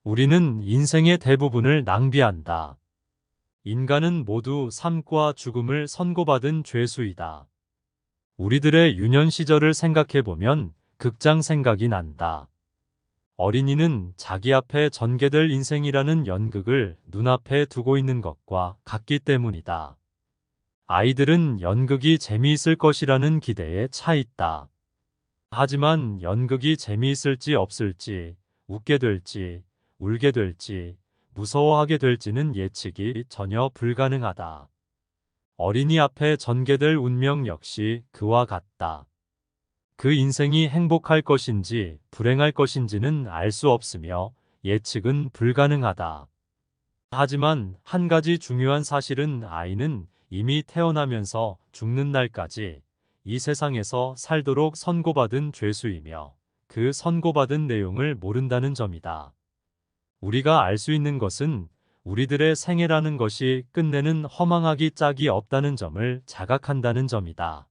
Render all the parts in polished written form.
우리는 인생의 대부분을 낭비한다. 인간은 모두 삶과 죽음을 선고받은 죄수이다. 우리들의 유년 시절을 생각해보면 극장 생각이 난다. 어린이는 자기 앞에 전개될 인생이라는 연극을 눈앞에 두고 있는 것과 같기 때문이다. 아이들은 연극이 재미있을 것이라는 기대에 차 있다. 하지만 연극이 재미있을지 없을지, 웃게 될지, 울게 될지, 무서워하게 될지는 예측이 전혀 불가능하다. 어린이 앞에 전개될 운명 역시 그와 같다. 그 인생이 행복할 것인지 불행할 것인지는 알 수 없으며 예측은 불가능하다. 하지만 한 가지 중요한 사실은 아이는 이미 태어나면서 죽는 날까지 이 세상에서 살도록 선고받은 죄수이며 그 선고받은 내용을 모른다는 점이다. 우리가 알 수 있는 것은 우리들의 생애라는 것이 끝내는 허망하기 짝이 없다는 점을 자각한다는 점이다.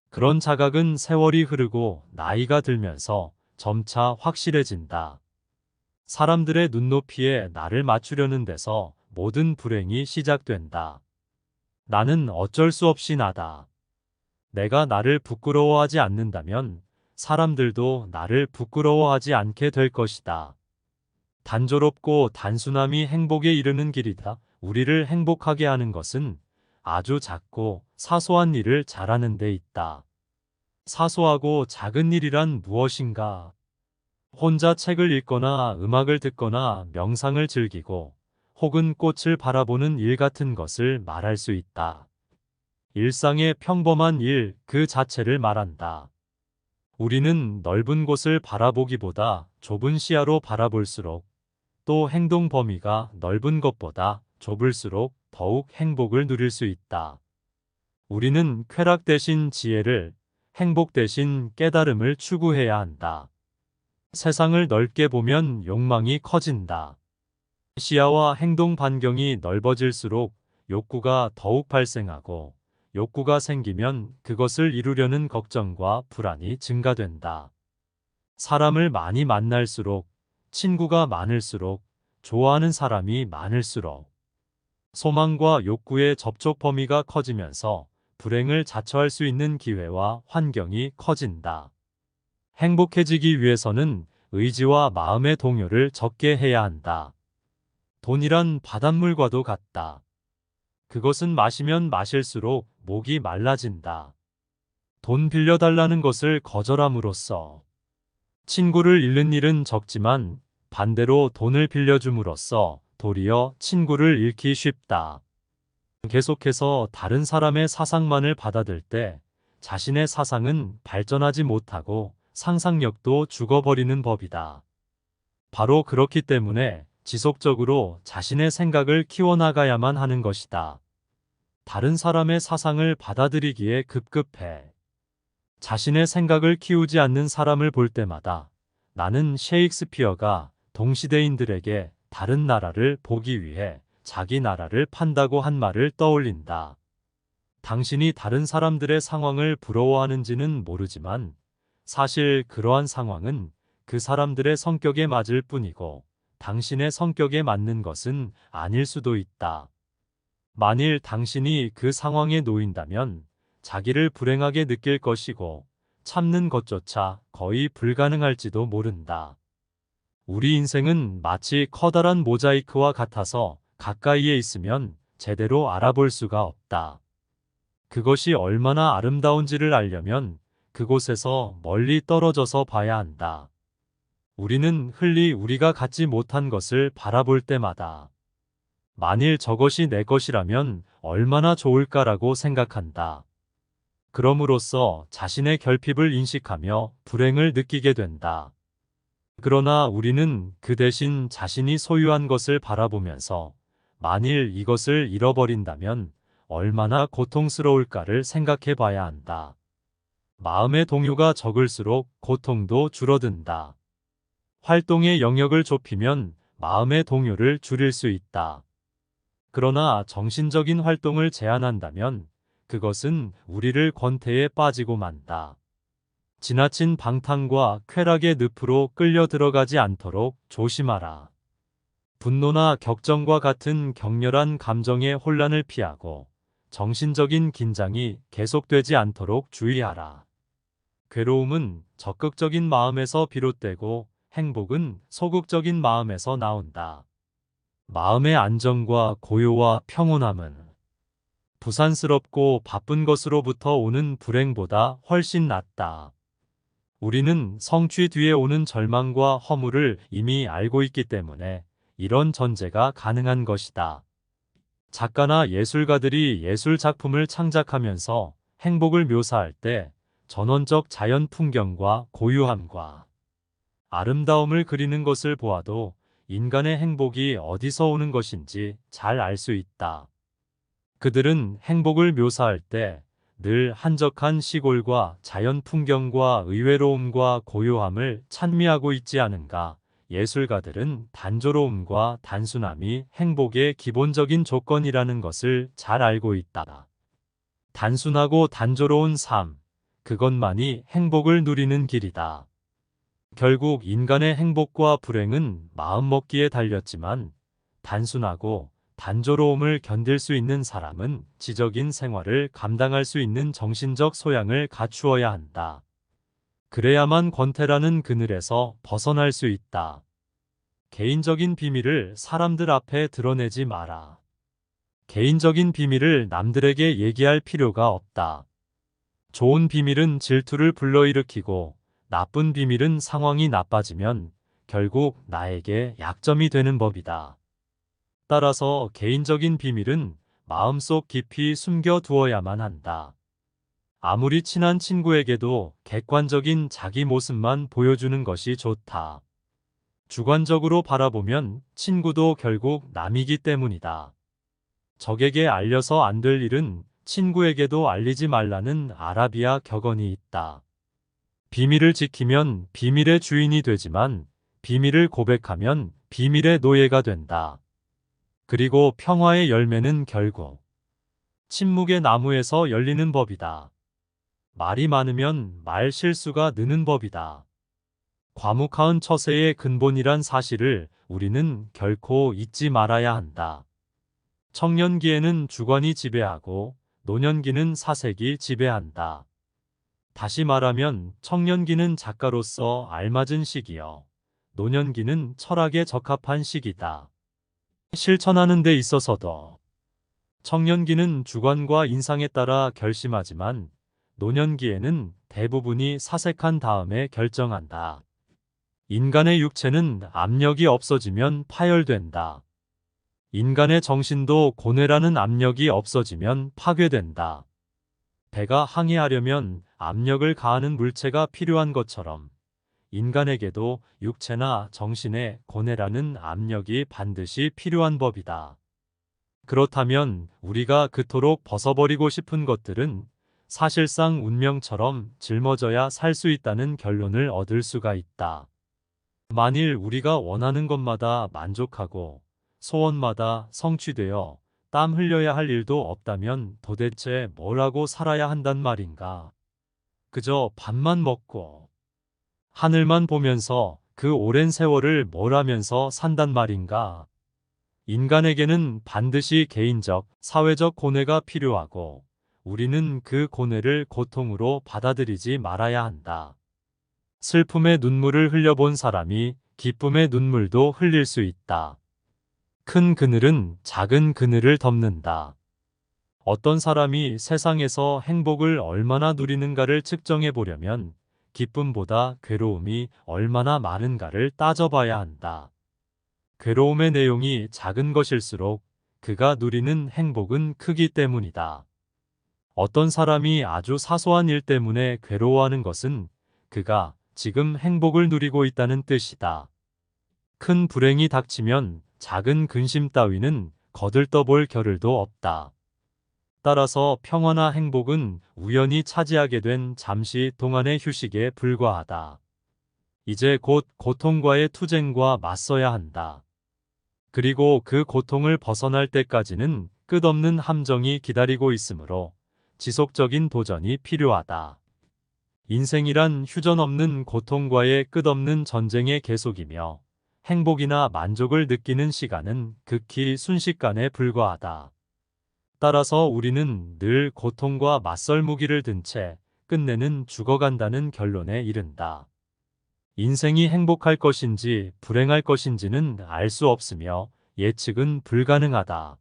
그런 자각은 세월이 흐르고 나이가 들면서 점차 확실해진다. 사람들의 눈높이에 나를 맞추려는 데서 모든 불행이 시작된다. 나는 어쩔 수 없이 나다. 내가 나를 부끄러워하지 않는다면 사람들도 나를 부끄러워하지 않게 될 것이다. 단조롭고 단순함이 행복에 이르는 길이다. 우리를 행복하게 하는 것은 아주 작고 사소한 일을 잘하는 데 있다. 사소하고 작은 일이란 무엇인가? 혼자 책을 읽거나 음악을 듣거나 명상을 즐기고 혹은 꽃을 바라보는 일 같은 것을 말할 수 있다. 일상의 평범한 일 그 자체를 말한다. 우리는 넓은 곳을 바라보기보다 좁은 시야로 바라볼수록 또 행동 범위가 넓은 것보다 좁을수록 더욱 행복을 누릴 수 있다. 우리는 쾌락 대신 지혜를, 행복 대신 깨달음을 추구해야 한다. 세상을 넓게 보면 욕망이 커진다. 시야와 행동 반경이 넓어질수록 욕구가 더욱 발생하고 욕구가 생기면 그것을 이루려는 걱정과 불안이 증가된다. 사람을 많이 만날수록, 친구가 많을수록, 좋아하는 사람이 많을수록 소망과 욕구의 접촉 범위가 커지면서 불행을 자처할 수 있는 기회와 환경이 커진다. 행복해지기 위해서는 의지와 마음의 동요를 적게 해야 한다. 돈이란 바닷물과도 같다. 그것은 마시면 마실수록 목이 말라진다. 돈 빌려달라는 것을 거절함으로써 친구를 잃는 일은 적지만 반대로 돈을 빌려줌으로써 도리어 친구를 잃기 쉽다. 계속해서 다른 사람의 사상만을 받아들 때 자신의 사상은 발전하지 못하고 상상력도 죽어버리는 법이다. 바로 그렇기 때문에 지속적으로 자신의 생각을 키워나가야만 하는 것이다. 다른 사람의 사상을 받아들이기에 급급해. 자신의 생각을 키우지 않는 사람을 볼 때마다 나는 셰익스피어가 동시대인들에게 다른 나라를 보기 위해 자기 나라를 판다고 한 말을 떠올린다. 당신이 다른 사람들의 상황을 부러워하는지는 모르지만 사실 그러한 상황은 그 사람들의 성격에 맞을 뿐이고 당신의 성격에 맞는 것은 아닐 수도 있다. 만일 당신이 그 상황에 놓인다면 자기를 불행하게 느낄 것이고 참는 것조차 거의 불가능할지도 모른다. 우리 인생은 마치 커다란 모자이크와 같아서 가까이에 있으면 제대로 알아볼 수가 없다. 그것이 얼마나 아름다운지를 알려면 그곳에서 멀리 떨어져서 봐야 한다. 우리는 흔히 우리가 갖지 못한 것을 바라볼 때마다 만일 저것이 내 것이라면 얼마나 좋을까라고 생각한다. 그럼으로써 자신의 결핍을 인식하며 불행을 느끼게 된다. 그러나 우리는 그 대신 자신이 소유한 것을 바라보면서 만일 이것을 잃어버린다면 얼마나 고통스러울까를 생각해 봐야 한다. 마음의 동요가 적을수록 고통도 줄어든다. 활동의 영역을 좁히면 마음의 동요를 줄일 수 있다. 그러나 정신적인 활동을 제한한다면 그것은 우리를 권태에 빠지고 만다. 지나친 방탕과 쾌락의 늪으로 끌려 들어가지 않도록 조심하라. 분노나 격정과 같은 격렬한 감정의 혼란을 피하고 정신적인 긴장이 계속되지 않도록 주의하라. 괴로움은 적극적인 마음에서 비롯되고 행복은 소극적인 마음에서 나온다. 마음의 안정과 고요와 평온함은 부산스럽고 바쁜 것으로부터 오는 불행보다 훨씬 낫다. 우리는 성취 뒤에 오는 절망과 허물을 이미 알고 있기 때문에 이런 전제가 가능한 것이다. 작가나 예술가들이 예술 작품을 창작하면서 행복을 묘사할 때 전원적 자연 풍경과 고유함과 아름다움을 그리는 것을 보아도 인간의 행복이 어디서 오는 것인지 잘 알 수 있다. 그들은 행복을 묘사할 때 늘 한적한 시골과 자연 풍경과 의외로움과 고요함을 찬미하고 있지 않은가. 예술가들은 단조로움과 단순함이 행복의 기본적인 조건이라는 것을 잘 알고 있다. 단순하고 단조로운 삶, 그것만이 행복을 누리는 길이다. 결국 인간의 행복과 불행은 마음먹기에 달렸지만 단순하고 단조로움을 견딜 수 있는 사람은 지적인 생활을 감당할 수 있는 정신적 소양을 갖추어야 한다. 그래야만 권태라는 그늘에서 벗어날 수 있다. 개인적인 비밀을 사람들 앞에 드러내지 마라. 개인적인 비밀을 남들에게 얘기할 필요가 없다. 좋은 비밀은 질투를 불러일으키고 나쁜 비밀은 상황이 나빠지면 결국 나에게 약점이 되는 법이다. 따라서 개인적인 비밀은 마음속 깊이 숨겨두어야만 한다. 아무리 친한 친구에게도 객관적인 자기 모습만 보여주는 것이 좋다. 주관적으로 바라보면 친구도 결국 남이기 때문이다. 적에게 알려서 안 될 일은 친구에게도 알리지 말라는 아라비아 격언이 있다. 비밀을 지키면 비밀의 주인이 되지만 비밀을 고백하면 비밀의 노예가 된다. 그리고 평화의 열매는 결국 침묵의 나무에서 열리는 법이다. 말이 많으면 말 실수가 느는 법이다. 과묵한 처세의 근본이란 사실을 우리는 결코 잊지 말아야 한다. 청년기에는 주관이 지배하고 노년기는 사색이 지배한다. 다시 말하면 청년기는 작가로서 알맞은 시기여 노년기는 철학에 적합한 시기다. 실천하는 데 있어서도 청년기는 주관과 인상에 따라 결심하지만 노년기에는 대부분이 사색한 다음에 결정한다. 인간의 육체는 압력이 없어지면 파열된다. 인간의 정신도 고뇌라는 압력이 없어지면 파괴된다. 배가 항해하려면 압력을 가하는 물체가 필요한 것처럼 인간에게도 육체나 정신의 고뇌라는 압력이 반드시 필요한 법이다. 그렇다면 우리가 그토록 벗어버리고 싶은 것들은 사실상 운명처럼 짊어져야 살 수 있다는 결론을 얻을 수가 있다. 만일 우리가 원하는 것마다 만족하고 소원마다 성취되어 땀 흘려야 할 일도 없다면 도대체 뭘 하고 살아야 한단 말인가? 그저 밥만 먹고 하늘만 보면서 그 오랜 세월을 뭘 하면서 산단 말인가? 인간에게는 반드시 개인적, 사회적 고뇌가 필요하고 우리는 그 고뇌를 고통으로 받아들이지 말아야 한다. 슬픔의 눈물을 흘려본 사람이 기쁨의 눈물도 흘릴 수 있다. 큰 그늘은 작은 그늘을 덮는다. 어떤 사람이 세상에서 행복을 얼마나 누리는가를 측정해 보려면 기쁨보다 괴로움이 얼마나 많은가를 따져봐야 한다. 괴로움의 내용이 작은 것일수록 그가 누리는 행복은 크기 때문이다. 어떤 사람이 아주 사소한 일 때문에 괴로워하는 것은 그가 지금 행복을 누리고 있다는 뜻이다. 큰 불행이 닥치면 작은 근심 따위는 거들떠볼 겨를도 없다. 따라서 평화나 행복은 우연히 차지하게 된 잠시 동안의 휴식에 불과하다. 이제 곧 고통과의 투쟁과 맞서야 한다. 그리고 그 고통을 벗어날 때까지는 끝없는 함정이 기다리고 있으므로 지속적인 도전이 필요하다. 인생이란 휴전 없는 고통과의 끝없는 전쟁의 계속이며 행복이나 만족을 느끼는 시간은 극히 순식간에 불과하다. 따라서 우리는 늘 고통과 맞설 무기를 든 채 끝내는 죽어간다는 결론에 이른다. 인생이 행복할 것인지 불행할 것인지는 알 수 없으며 예측은 불가능하다.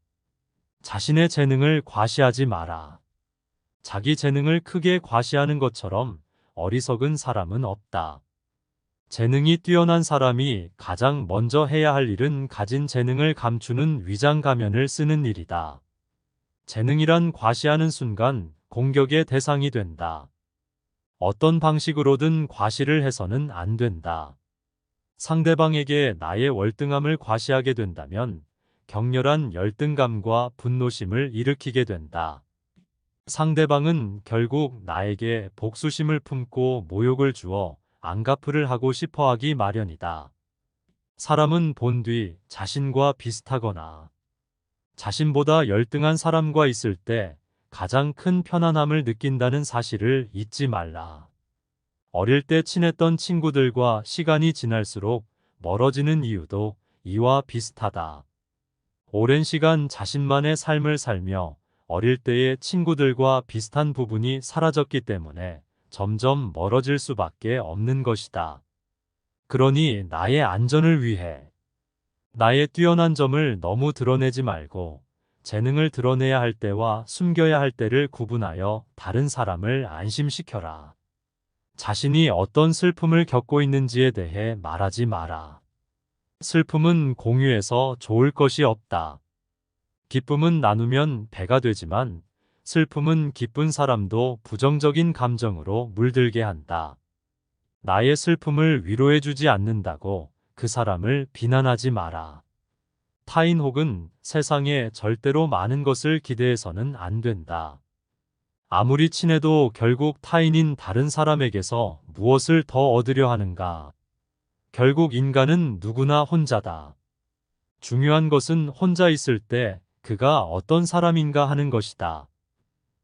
자신의 재능을 과시하지 마라. 자기 재능을 크게 과시하는 것처럼 어리석은 사람은 없다. 재능이 뛰어난 사람이 가장 먼저 해야 할 일은 가진 재능을 감추는 위장 가면을 쓰는 일이다. 재능이란 과시하는 순간 공격의 대상이 된다. 어떤 방식으로든 과시를 해서는 안 된다. 상대방에게 나의 월등함을 과시하게 된다면 격렬한 열등감과 분노심을 일으키게 된다. 상대방은 결국 나에게 복수심을 품고 모욕을 주어 안갚을을 하고 싶어 하기 마련이다. 사람은 본뒤 자신과 비슷하거나 자신보다 열등한 사람과 있을 때 가장 큰 편안함을 느낀다는 사실을 잊지 말라. 어릴 때 친했던 친구들과 시간이 지날수록 멀어지는 이유도 이와 비슷하다. 오랜 시간 자신만의 삶을 살며 어릴 때의 친구들과 비슷한 부분이 사라졌기 때문에 점점 멀어질 수밖에 없는 것이다. 그러니 나의 안전을 위해 나의 뛰어난 점을 너무 드러내지 말고 재능을 드러내야 할 때와 숨겨야 할 때를 구분하여 다른 사람을 안심시켜라. 자신이 어떤 슬픔을 겪고 있는지에 대해 말하지 마라. 슬픔은 공유해서 좋을 것이 없다. 기쁨은 나누면 배가 되지만 슬픔은 기쁜 사람도 부정적인 감정으로 물들게 한다. 나의 슬픔을 위로해주지 않는다고 그 사람을 비난하지 마라. 타인 혹은 세상에 절대로 많은 것을 기대해서는 안 된다. 아무리 친해도 결국 타인인 다른 사람에게서 무엇을 더 얻으려 하는가? 결국 인간은 누구나 혼자다. 중요한 것은 혼자 있을 때 그가 어떤 사람인가 하는 것이다.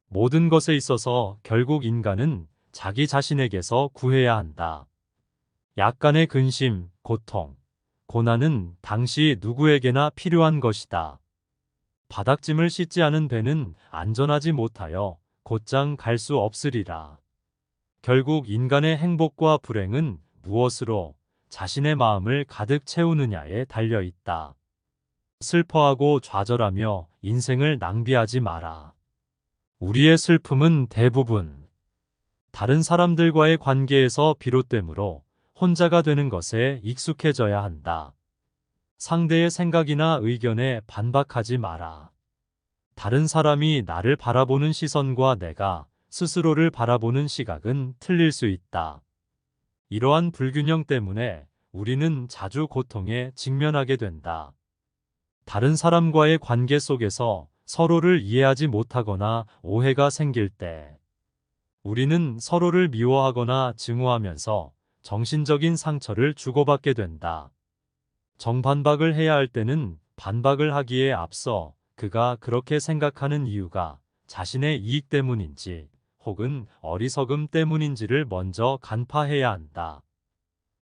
모든 것에 있어서 결국 인간은 자기 자신에게서 구해야 한다. 약간의 근심, 고통, 고난은 당시 누구에게나 필요한 것이다. 바닥짐을 씻지 않은 배는 안전하지 못하여 곧장 갈 수 없으리라. 결국 인간의 행복과 불행은 무엇으로 자신의 마음을 가득 채우느냐에 달려 있다. 슬퍼하고 좌절하며 인생을 낭비하지 마라. 우리의 슬픔은 대부분 다른 사람들과의 관계에서 비롯되므로 혼자가 되는 것에 익숙해져야 한다. 상대의 생각이나 의견에 반박하지 마라. 다른 사람이 나를 바라보는 시선과 내가 스스로를 바라보는 시각은 틀릴 수 있다. 이러한 불균형 때문에 우리는 자주 고통에 직면하게 된다. 다른 사람과의 관계 속에서 서로를 이해하지 못하거나 오해가 생길 때 우리는 서로를 미워하거나 증오하면서 정신적인 상처를 주고받게 된다. 정반박을 해야 할 때는 반박을 하기에 앞서 그가 그렇게 생각하는 이유가 자신의 이익 때문인지 혹은 어리석음 때문인지를 먼저 간파해야 한다.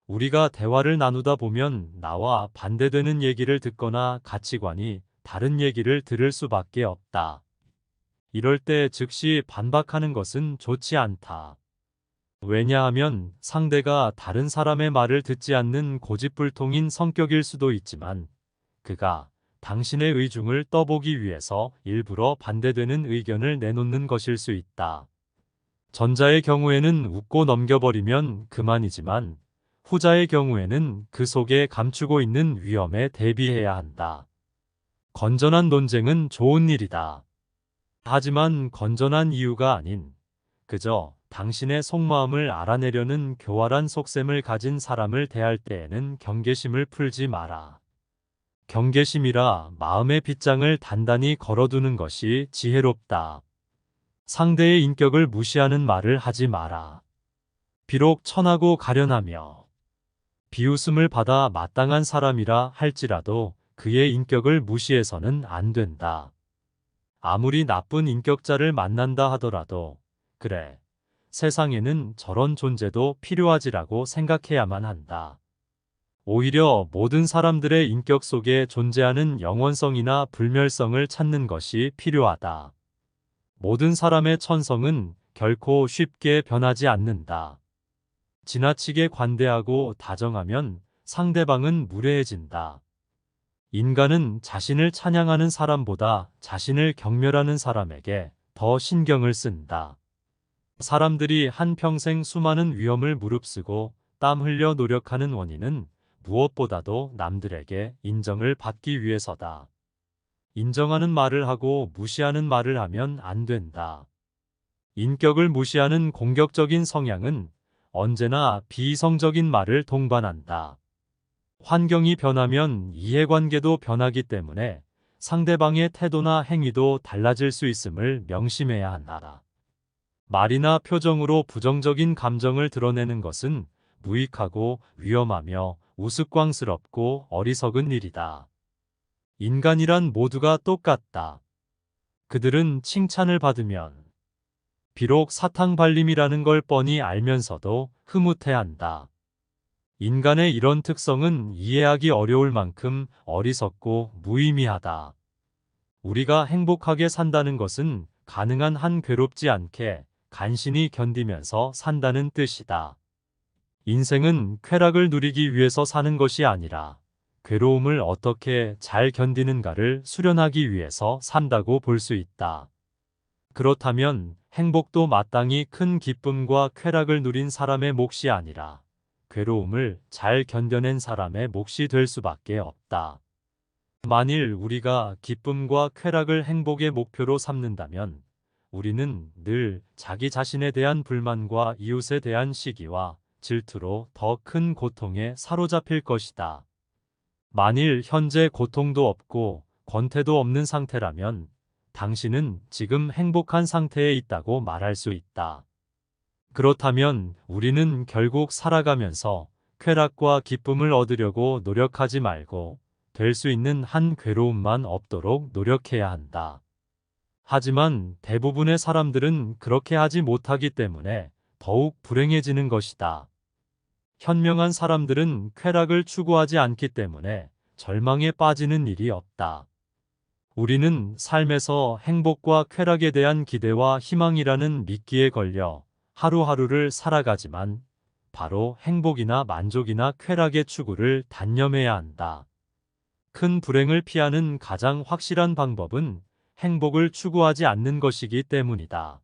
우리가 대화를 나누다 보면 나와 반대되는 얘기를 듣거나 가치관이 다른 얘기를 들을 수밖에 없다. 이럴 때 즉시 반박하는 것은 좋지 않다. 왜냐하면 상대가 다른 사람의 말을 듣지 않는 고집불통인 성격일 수도 있지만 그가 당신의 의중을 떠보기 위해서 일부러 반대되는 의견을 내놓는 것일 수 있다. 전자의 경우에는 웃고 넘겨버리면 그만이지만 후자의 경우에는 그 속에 감추고 있는 위험에 대비해야 한다. 건전한 논쟁은 좋은 일이다. 하지만 건전한 이유가 아닌 그저 당신의 속마음을 알아내려는 교활한 속셈을 가진 사람을 대할 때에는 경계심을 풀지 마라. 경계심이라 마음의 빗장을 단단히 걸어두는 것이 지혜롭다. 상대의 인격을 무시하는 말을 하지 마라. 비록 천하고 가련하며 비웃음을 받아 마땅한 사람이라 할지라도 그의 인격을 무시해서는 안 된다. 아무리 나쁜 인격자를 만난다 하더라도 그래, 세상에는 저런 존재도 필요하지라고 생각해야만 한다. 오히려 모든 사람들의 인격 속에 존재하는 영원성이나 불멸성을 찾는 것이 필요하다. 모든 사람의 천성은 결코 쉽게 변하지 않는다. 지나치게 관대하고 다정하면 상대방은 무례해진다. 인간은 자신을 찬양하는 사람보다 자신을 경멸하는 사람에게 더 신경을 쓴다. 사람들이 한평생 수많은 위험을 무릅쓰고 땀 흘려 노력하는 원인은 무엇보다도 남들에게 인정을 받기 위해서다. 인정하는 말을 하고 무시하는 말을 하면 안 된다. 인격을 무시하는 공격적인 성향은 언제나 비이성적인 말을 동반한다. 환경이 변하면 이해관계도 변하기 때문에 상대방의 태도나 행위도 달라질 수 있음을 명심해야 한다. 말이나 표정으로 부정적인 감정을 드러내는 것은 무익하고 위험하며 우스꽝스럽고 어리석은 일이다. 인간이란 모두가 똑같다. 그들은 칭찬을 받으면 비록 사탕발림이라는 걸 뻔히 알면서도 흐뭇해한다. 인간의 이런 특성은 이해하기 어려울 만큼 어리석고 무의미하다. 우리가 행복하게 산다는 것은 가능한 한 괴롭지 않게 간신히 견디면서 산다는 뜻이다. 인생은 쾌락을 누리기 위해서 사는 것이 아니라 괴로움을 어떻게 잘 견디는가를 수련하기 위해서 산다고 볼 수 있다. 그렇다면 행복도 마땅히 큰 기쁨과 쾌락을 누린 사람의 몫이 아니라 괴로움을 잘 견뎌낸 사람의 몫이 될 수밖에 없다. 만일 우리가 기쁨과 쾌락을 행복의 목표로 삼는다면 우리는 늘 자기 자신에 대한 불만과 이웃에 대한 시기와 질투로 더 큰 고통에 사로잡힐 것이다. 만일 현재 고통도 없고 권태도 없는 상태라면 당신은 지금 행복한 상태에 있다고 말할 수 있다. 그렇다면 우리는 결국 살아가면서 쾌락과 기쁨을 얻으려고 노력하지 말고 될 수 있는 한 괴로움만 없도록 노력해야 한다. 하지만 대부분의 사람들은 그렇게 하지 못하기 때문에 더욱 불행해지는 것이다. 현명한 사람들은 쾌락을 추구하지 않기 때문에 절망에 빠지는 일이 없다. 우리는 삶에서 행복과 쾌락에 대한 기대와 희망이라는 미끼에 걸려 하루하루를 살아가지만 바로 행복이나 만족이나 쾌락의 추구를 단념해야 한다. 큰 불행을 피하는 가장 확실한 방법은 행복을 추구하지 않는 것이기 때문이다.